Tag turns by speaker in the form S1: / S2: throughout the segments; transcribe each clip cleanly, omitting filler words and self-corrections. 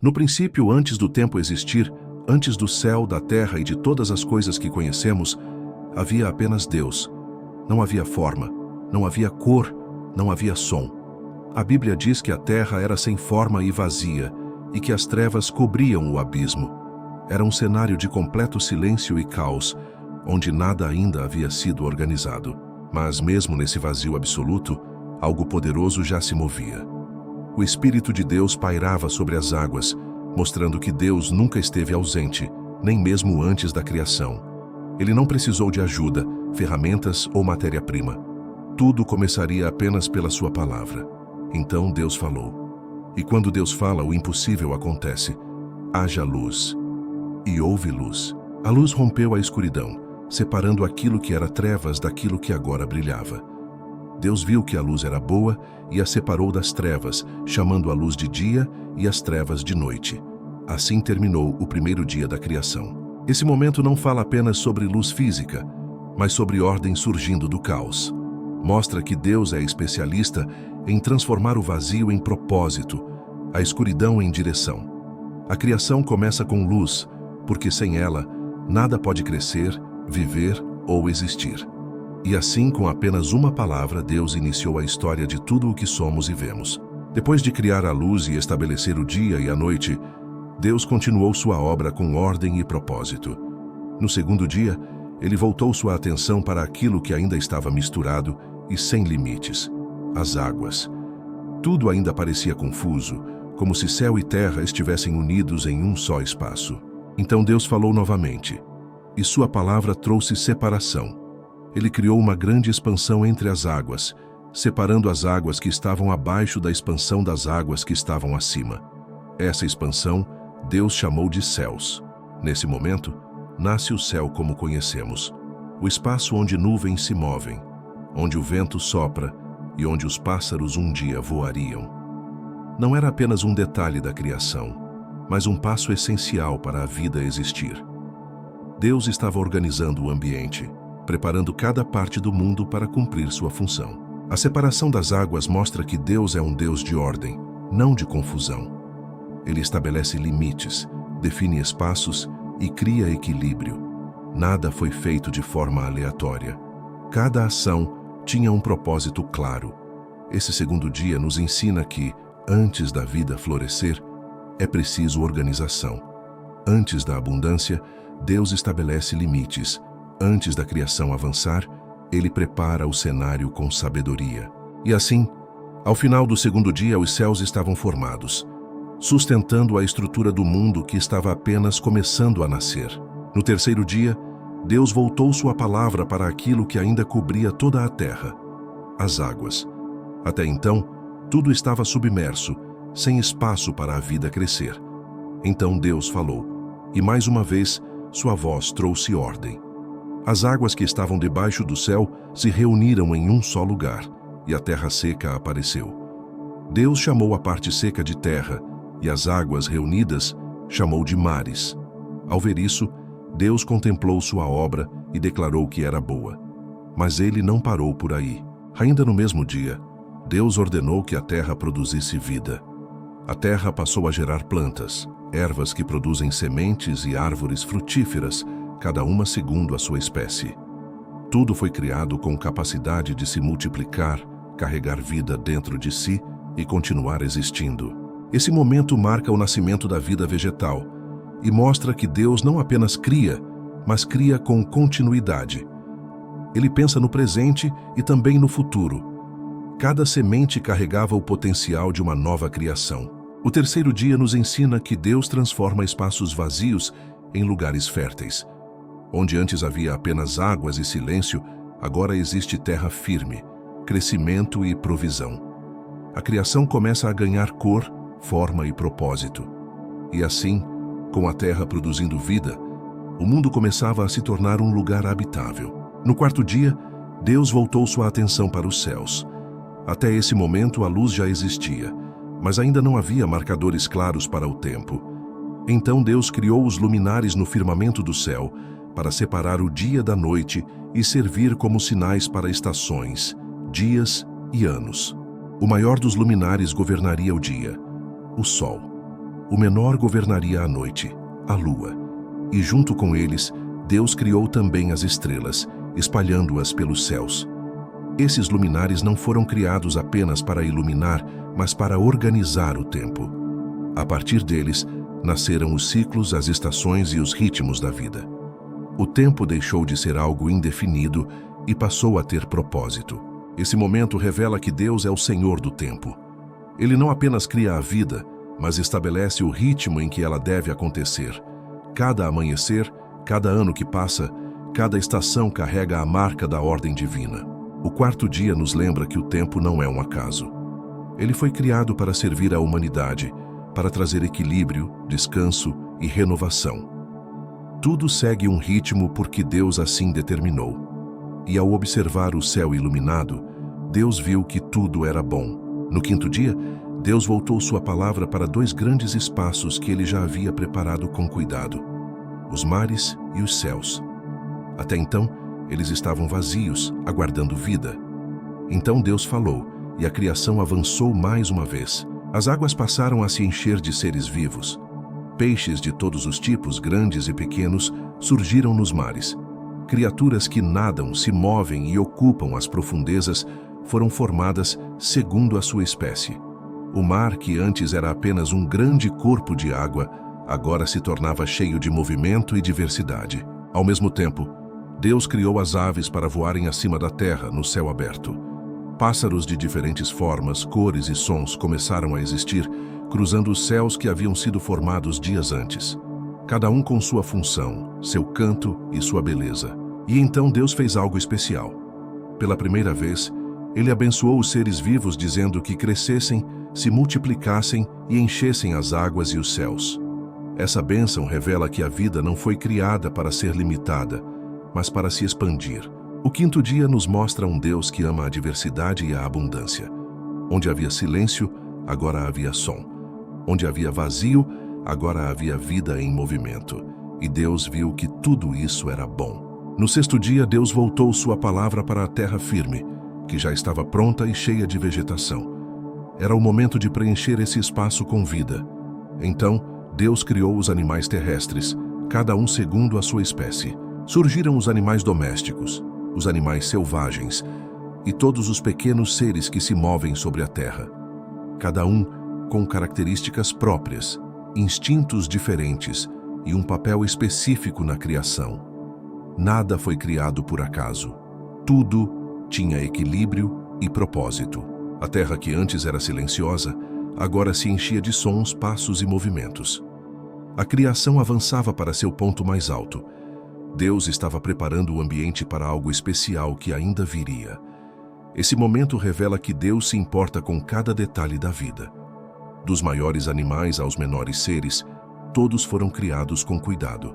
S1: No princípio, antes do tempo existir, antes do céu, da terra e de todas as coisas que conhecemos, havia apenas Deus. Não havia forma, não havia cor, não havia som. A Bíblia diz que a terra era sem forma e vazia, e que as trevas cobriam o abismo. Era um cenário de completo silêncio e caos, onde nada ainda havia sido organizado. Mas mesmo nesse vazio absoluto, algo poderoso já se movia. O Espírito de Deus pairava sobre as águas, mostrando que Deus nunca esteve ausente, nem mesmo antes da criação. Ele não precisou de ajuda, ferramentas ou matéria-prima. Tudo começaria apenas pela sua palavra. Então Deus falou. E quando Deus fala, o impossível acontece. Haja luz. E houve luz. A luz rompeu a escuridão, separando aquilo que era trevas daquilo que agora brilhava. Deus viu que a luz era boa e a separou das trevas, chamando a luz de dia e as trevas de noite. Assim terminou o primeiro dia da criação. Esse momento não fala apenas sobre luz física, mas sobre ordem surgindo do caos. Mostra que Deus é especialista em transformar o vazio em propósito, a escuridão em direção. A criação começa com luz, porque sem ela, nada pode crescer, viver ou existir. E assim, com apenas uma palavra, Deus iniciou a história de tudo o que somos e vemos. Depois de criar a luz e estabelecer o dia e a noite, Deus continuou sua obra com ordem e propósito. No segundo dia, ele voltou sua atenção para aquilo que ainda estava misturado e sem limites: as águas. Tudo ainda parecia confuso, como se céu e terra estivessem unidos em um só espaço. Então Deus falou novamente, e sua palavra trouxe separação. Ele criou uma grande expansão entre as águas, separando as águas que estavam abaixo da expansão das águas que estavam acima. Essa expansão, Deus chamou de céus. Nesse momento, nasce o céu como conhecemos, o espaço onde nuvens se movem, onde o vento sopra e onde os pássaros um dia voariam. Não era apenas um detalhe da criação, mas um passo essencial para a vida existir. Deus estava organizando o ambiente, preparando cada parte do mundo para cumprir sua função. A separação das águas mostra que Deus é um Deus de ordem, não de confusão. Ele estabelece limites, define espaços e cria equilíbrio. Nada foi feito de forma aleatória. Cada ação tinha um propósito claro. Esse segundo dia nos ensina que, antes da vida florescer, é preciso organização. Antes da abundância, Deus estabelece limites. Antes da criação avançar, ele prepara o cenário com sabedoria. E assim, ao final do segundo dia, os céus estavam formados, sustentando a estrutura do mundo que estava apenas começando a nascer. No terceiro dia, Deus voltou sua palavra para aquilo que ainda cobria toda a terra: as águas. Até então, tudo estava submerso, sem espaço para a vida crescer. Então Deus falou, e mais uma vez, sua voz trouxe ordem. As águas que estavam debaixo do céu se reuniram em um só lugar, e a terra seca apareceu. Deus chamou a parte seca de terra, e as águas reunidas chamou de mares. Ao ver isso, Deus contemplou sua obra e declarou que era boa. Mas ele não parou por aí. Ainda no mesmo dia, Deus ordenou que a terra produzisse vida. A terra passou a gerar plantas, ervas que produzem sementes e árvores frutíferas, cada uma segundo a sua espécie. Tudo foi criado com capacidade de se multiplicar, carregar vida dentro de si e continuar existindo. Esse momento marca o nascimento da vida vegetal e mostra que Deus não apenas cria, mas cria com continuidade. Ele pensa no presente e também no futuro. Cada semente carregava o potencial de uma nova criação. O terceiro dia nos ensina que Deus transforma espaços vazios em lugares férteis. Onde antes havia apenas águas e silêncio, agora existe terra firme, crescimento e provisão. A criação começa a ganhar cor, forma e propósito. E assim, com a terra produzindo vida, o mundo começava a se tornar um lugar habitável. No quarto dia, Deus voltou sua atenção para os céus. Até esse momento, a luz já existia, mas ainda não havia marcadores claros para o tempo. Então Deus criou os luminares no firmamento do céu, para separar o dia da noite e servir como sinais para estações, dias e anos. O maior dos luminares governaria o dia, o sol. O menor governaria a noite, a lua, e junto com eles, Deus criou também as estrelas, espalhando-as pelos céus. Esses luminares não foram criados apenas para iluminar, mas para organizar o tempo. A partir deles, nasceram os ciclos, as estações e os ritmos da vida. O tempo deixou de ser algo indefinido e passou a ter propósito. Esse momento revela que Deus é o Senhor do tempo. Ele não apenas cria a vida, mas estabelece o ritmo em que ela deve acontecer. Cada amanhecer, cada ano que passa, cada estação carrega a marca da ordem divina. O quarto dia nos lembra que o tempo não é um acaso. Ele foi criado para servir à humanidade, para trazer equilíbrio, descanso e renovação. Tudo segue um ritmo porque Deus assim determinou. E ao observar o céu iluminado, Deus viu que tudo era bom. No quinto dia, Deus voltou sua palavra para 2 grandes espaços que ele já havia preparado com cuidado: os mares e os céus. Até então, eles estavam vazios, aguardando vida. Então Deus falou, e a criação avançou mais uma vez. As águas passaram a se encher de seres vivos. Peixes de todos os tipos, grandes e pequenos, surgiram nos mares. Criaturas que nadam, se movem e ocupam as profundezas foram formadas segundo a sua espécie. O mar, que antes era apenas um grande corpo de água, agora se tornava cheio de movimento e diversidade. Ao mesmo tempo, Deus criou as aves para voarem acima da terra, no céu aberto. Pássaros de diferentes formas, cores e sons começaram a existir, cruzando os céus que haviam sido formados dias antes. Cada um com sua função, seu canto e sua beleza. E então Deus fez algo especial. Pela primeira vez, Ele abençoou os seres vivos, dizendo que crescessem, se multiplicassem e enchessem as águas e os céus. Essa bênção revela que a vida não foi criada para ser limitada, mas para se expandir. O quinto dia nos mostra um Deus que ama a diversidade e a abundância. Onde havia silêncio, agora havia som. Onde havia vazio, agora havia vida em movimento. E Deus viu que tudo isso era bom. No sexto dia, Deus voltou sua palavra para a terra firme, que já estava pronta e cheia de vegetação. Era o momento de preencher esse espaço com vida. Então, Deus criou os animais terrestres, cada um segundo a sua espécie. Surgiram os animais domésticos, os animais selvagens e todos os pequenos seres que se movem sobre a terra. Cada um com características próprias, instintos diferentes e um papel específico na criação. Nada foi criado por acaso. Tudo tinha equilíbrio e propósito. A terra que antes era silenciosa, agora se enchia de sons, passos e movimentos. A criação avançava para seu ponto mais alto. Deus estava preparando o ambiente para algo especial que ainda viria. Esse momento revela que Deus se importa com cada detalhe da vida. Dos maiores animais aos menores seres, todos foram criados com cuidado.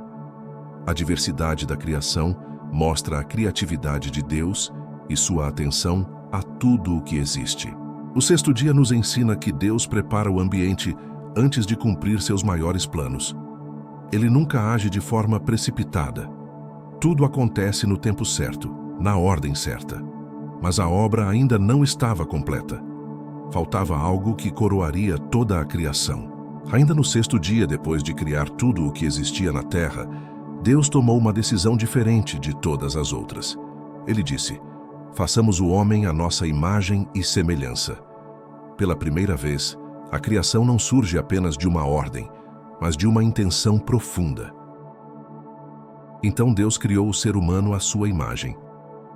S1: A diversidade da criação mostra a criatividade de Deus e sua atenção a tudo o que existe. O sexto dia nos ensina que Deus prepara o ambiente antes de cumprir seus maiores planos. Ele nunca age de forma precipitada. Tudo acontece no tempo certo, na ordem certa. Mas a obra ainda não estava completa. Faltava algo que coroaria toda a criação. Ainda no sexto dia, depois de criar tudo o que existia na terra, Deus tomou uma decisão diferente de todas as outras. Ele disse: façamos o homem à nossa imagem e semelhança. Pela primeira vez, a criação não surge apenas de uma ordem, mas de uma intenção profunda. Então Deus criou o ser humano à sua imagem.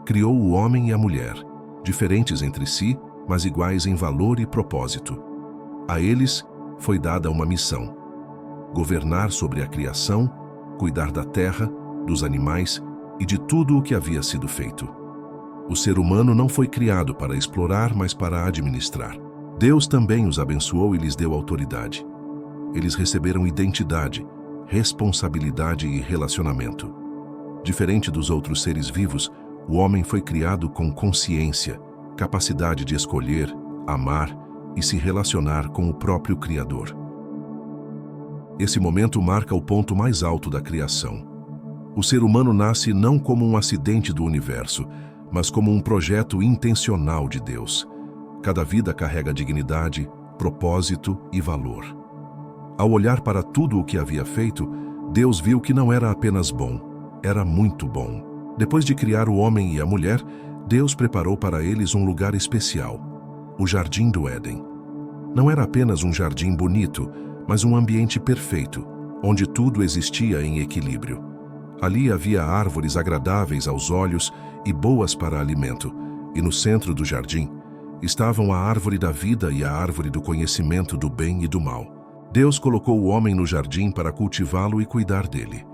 S1: Criou o homem e a mulher, diferentes entre si, mas iguais em valor e propósito. A eles foi dada uma missão: governar sobre a criação, cuidar da terra, dos animais e de tudo o que havia sido feito. O ser humano não foi criado para explorar, mas para administrar. Deus também os abençoou e lhes deu autoridade. Eles receberam identidade, responsabilidade e relacionamento. Diferente dos outros seres vivos, o homem foi criado com consciência, capacidade de escolher, amar e se relacionar com o próprio Criador. Esse momento marca o ponto mais alto da criação. O ser humano nasce não como um acidente do universo, mas como um projeto intencional de Deus. Cada vida carrega dignidade, propósito e valor. Ao olhar para tudo o que havia feito, Deus viu que não era apenas bom, era muito bom. Depois de criar o homem e a mulher, Deus preparou para eles um lugar especial, o Jardim do Éden. Não era apenas um jardim bonito, mas um ambiente perfeito, onde tudo existia em equilíbrio. Ali havia árvores agradáveis aos olhos e boas para alimento, e no centro do jardim estavam a árvore da vida e a árvore do conhecimento do bem e do mal. Deus colocou o homem no jardim para cultivá-lo e cuidar dele.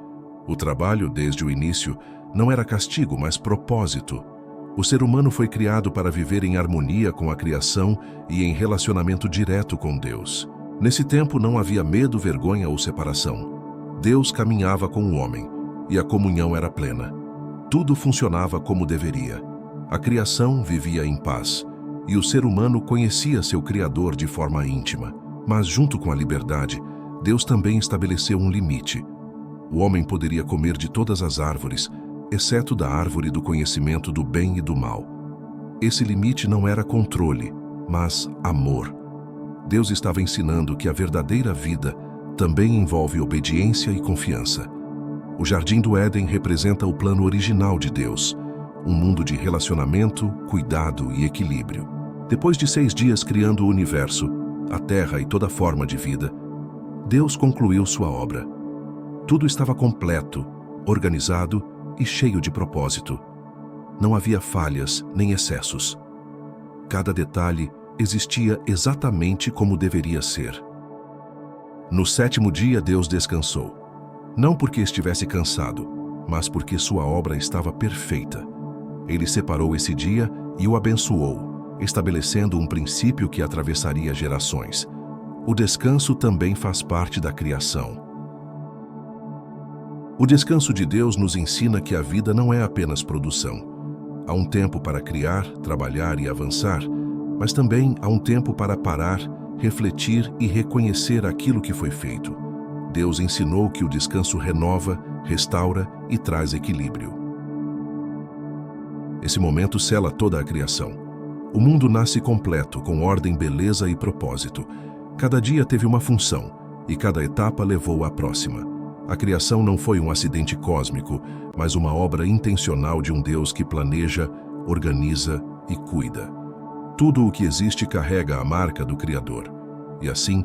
S1: O trabalho, desde o início, não era castigo, mas propósito. O ser humano foi criado para viver em harmonia com a criação e em relacionamento direto com Deus. Nesse tempo não havia medo, vergonha ou separação. Deus caminhava com o homem, e a comunhão era plena. Tudo funcionava como deveria. A criação vivia em paz, e o ser humano conhecia seu Criador de forma íntima. Mas junto com a liberdade, Deus também estabeleceu um limite. O homem poderia comer de todas as árvores, exceto da árvore do conhecimento do bem e do mal. Esse limite não era controle, mas amor. Deus estava ensinando que a verdadeira vida também envolve obediência e confiança. O Jardim do Éden representa o plano original de Deus, um mundo de relacionamento, cuidado e equilíbrio. Depois de 6 dias criando o universo, a terra e toda forma de vida, Deus concluiu sua obra. Tudo estava completo, organizado e cheio de propósito. Não havia falhas nem excessos. Cada detalhe existia exatamente como deveria ser. No 7º dia, Deus descansou. Não porque estivesse cansado, mas porque sua obra estava perfeita. Ele separou esse dia e o abençoou, estabelecendo um princípio que atravessaria gerações. O descanso também faz parte da criação. O descanso de Deus nos ensina que a vida não é apenas produção. Há um tempo para criar, trabalhar e avançar, mas também há um tempo para parar, refletir e reconhecer aquilo que foi feito. Deus ensinou que o descanso renova, restaura e traz equilíbrio. Esse momento sela toda a criação. O mundo nasce completo, com ordem, beleza e propósito. Cada dia teve uma função, e cada etapa levou à próxima. A criação não foi um acidente cósmico, mas uma obra intencional de um Deus que planeja, organiza e cuida. Tudo o que existe carrega a marca do Criador. E assim,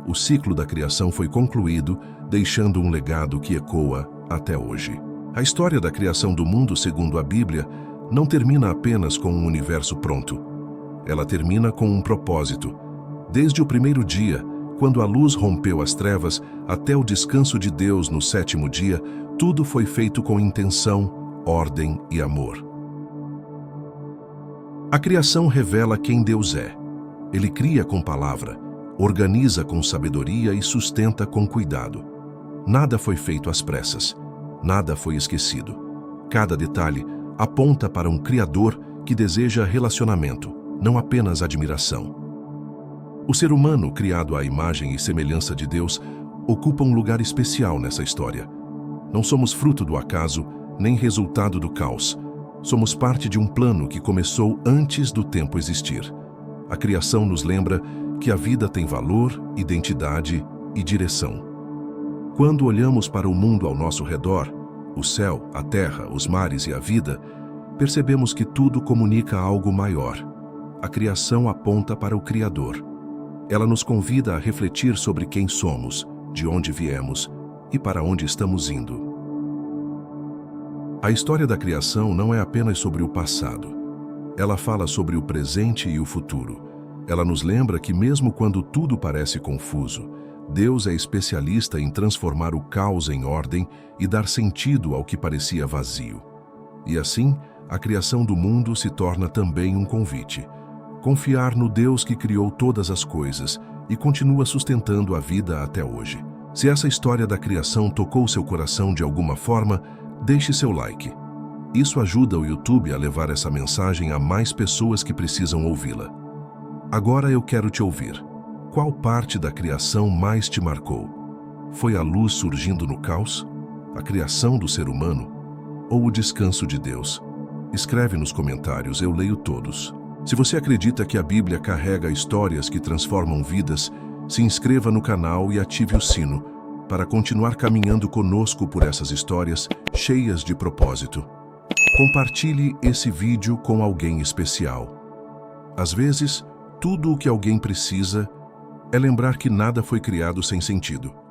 S1: o ciclo da criação foi concluído, deixando um legado que ecoa até hoje. A história da criação do mundo, segundo a Bíblia, não termina apenas com um universo pronto. Ela termina com um propósito. Desde o primeiro dia, quando a luz rompeu as trevas, até o descanso de Deus no 7º dia, tudo foi feito com intenção, ordem e amor. A criação revela quem Deus é. Ele cria com palavra, organiza com sabedoria e sustenta com cuidado. Nada foi feito às pressas, nada foi esquecido. Cada detalhe aponta para um Criador que deseja relacionamento, não apenas admiração. O ser humano, criado à imagem e semelhança de Deus, ocupa um lugar especial nessa história. Não somos fruto do acaso, nem resultado do caos. Somos parte de um plano que começou antes do tempo existir. A criação nos lembra que a vida tem valor, identidade e direção. Quando olhamos para o mundo ao nosso redor, o céu, a terra, os mares e a vida, percebemos que tudo comunica algo maior. A criação aponta para o Criador. Ela nos convida a refletir sobre quem somos, de onde viemos e para onde estamos indo. A história da criação não é apenas sobre o passado. Ela fala sobre o presente e o futuro. Ela nos lembra que mesmo quando tudo parece confuso, Deus é especialista em transformar o caos em ordem e dar sentido ao que parecia vazio. E assim, a criação do mundo se torna também um convite. Confiar no Deus que criou todas as coisas e continua sustentando a vida até hoje. Se essa história da criação tocou seu coração de alguma forma, deixe seu like. Isso ajuda o YouTube a levar essa mensagem a mais pessoas que precisam ouvi-la. Agora eu quero te ouvir. Qual parte da criação mais te marcou? Foi a luz surgindo no caos? A criação do ser humano? Ou o descanso de Deus? Escreve nos comentários, eu leio todos. Se você acredita que a Bíblia carrega histórias que transformam vidas, Se inscreva no canal e ative o sino para continuar caminhando conosco por essas histórias cheias de propósito. Compartilhe esse vídeo com alguém especial. Às vezes, tudo o que alguém precisa é lembrar que nada foi criado sem sentido.